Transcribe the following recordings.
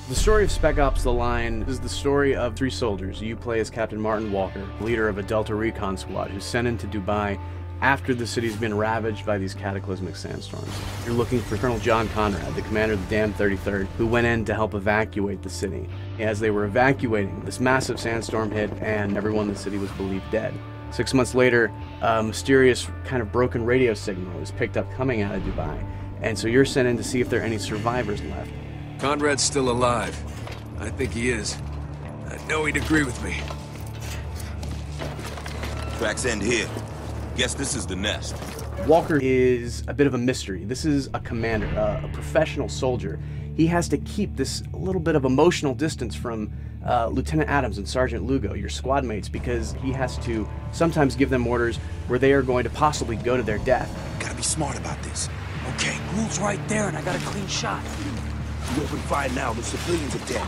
The story of Spec Ops: The Line is the story of three soldiers. You play as Captain Martin Walker, leader of a Delta Recon squad who's sent into Dubai after the city's been ravaged by these cataclysmic sandstorms. You're looking for Colonel John Conrad, the commander of the damned 33rd, who went in to help evacuate the city. As they were evacuating, this massive sandstorm hit and everyone in the city was believed dead. 6 months later, a mysterious kind of broken radio signal is picked up coming out of Dubai, and so you're sent in to see if there are any survivors left. Conrad's still alive. I think he is. I know he'd agree with me. Tracks end here. Guess this is the nest. Walker is a bit of a mystery. This is a commander, a professional soldier. He has to keep this little bit of emotional distance from Lieutenant Adams and Sergeant Lugo, your squad mates, because he has to sometimes give them orders where they are going to possibly go to their death. Gotta be smart about this. Okay, Ghoul's right there and I got a clean shot. You open fire now, the civilians are dead.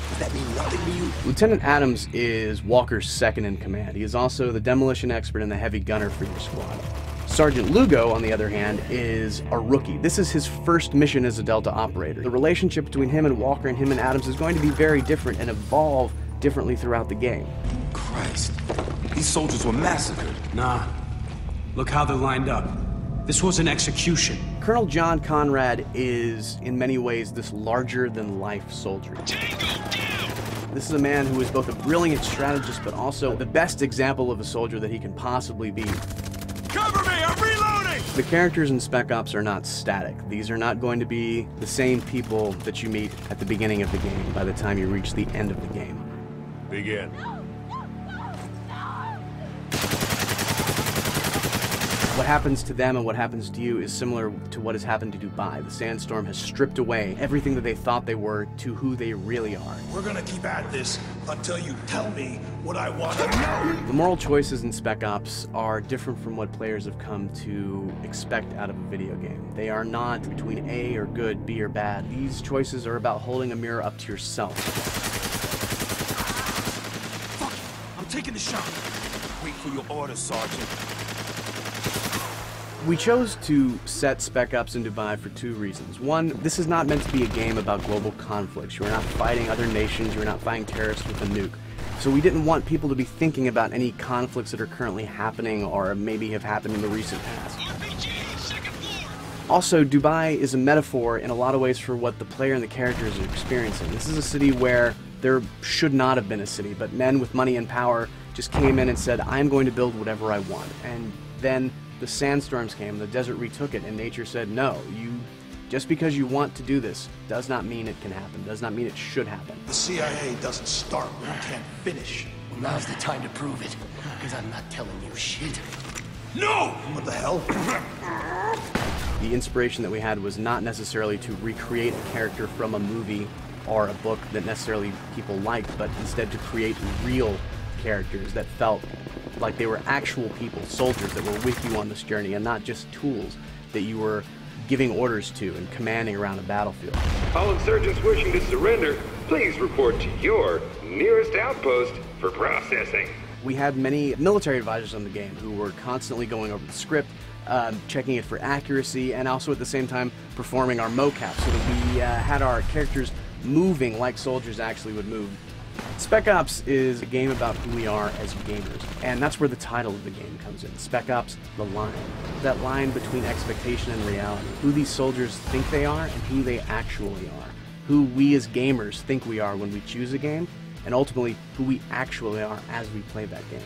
Does that mean nothing to you? Lieutenant Adams is Walker's second in command. He is also the demolition expert and the heavy gunner for your squad. Sergeant Lugo, on the other hand, is a rookie. This is his first mission as a Delta operator. The relationship between him and Walker and him and Adams is going to be very different and evolve differently throughout the game. Christ, these soldiers were massacred. Nah, look how they're lined up. This was an execution. Colonel John Conrad is, in many ways, this larger-than-life soldier. This is a man who is both a brilliant strategist, but also the best example of a soldier that he can possibly be. Cover me! I'm reloading! The characters in Spec Ops are not static. These are not going to be the same people that you meet at the beginning of the game by the time you reach the end of the game. Begin. What happens to them and what happens to you is similar to what has happened to Dubai. The sandstorm has stripped away everything that they thought they were to who they really are. We're gonna keep at this until you tell me what I want to know. The moral choices in Spec Ops are different from what players have come to expect out of a video game. They are not between A or good, B or bad. These choices are about holding a mirror up to yourself. Fuck, I'm taking the shot. Wait for your orders, Sergeant. We chose to set Spec Ops in Dubai for two reasons. One, this is not meant to be a game about global conflicts. You are not fighting other nations, you are not fighting terrorists with a nuke. So we didn't want people to be thinking about any conflicts that are currently happening or maybe have happened in the recent past. Also, Dubai is a metaphor in a lot of ways for what the player and the characters are experiencing. This is a city where there should not have been a city, but men with money and power just came in and said, I'm going to build whatever I want. And then the sandstorms came, the desert retook it, and nature said, no, just because you want to do this does not mean it can happen, does not mean it should happen. The CIA doesn't start when it can't finish. Well, now's the time to prove it, because I'm not telling you shit. No! What the hell? The inspiration that we had was not necessarily to recreate a character from a movie or a book that necessarily people liked, but instead to create real characters that felt like they were actual people, soldiers that were with you on this journey and not just tools that you were giving orders to and commanding around a battlefield. All insurgents wishing to surrender, please report to your nearest outpost for processing. We had many military advisors on the game who were constantly going over the script, checking it for accuracy, and also at the same time performing our mocap so that we had our characters moving like soldiers actually would move. Spec Ops is a game about who we are as gamers, and that's where the title of the game comes in. Spec Ops: The Line. That line between expectation and reality. Who these soldiers think they are and who they actually are. Who we as gamers think we are when we choose a game, and ultimately who we actually are as we play that game.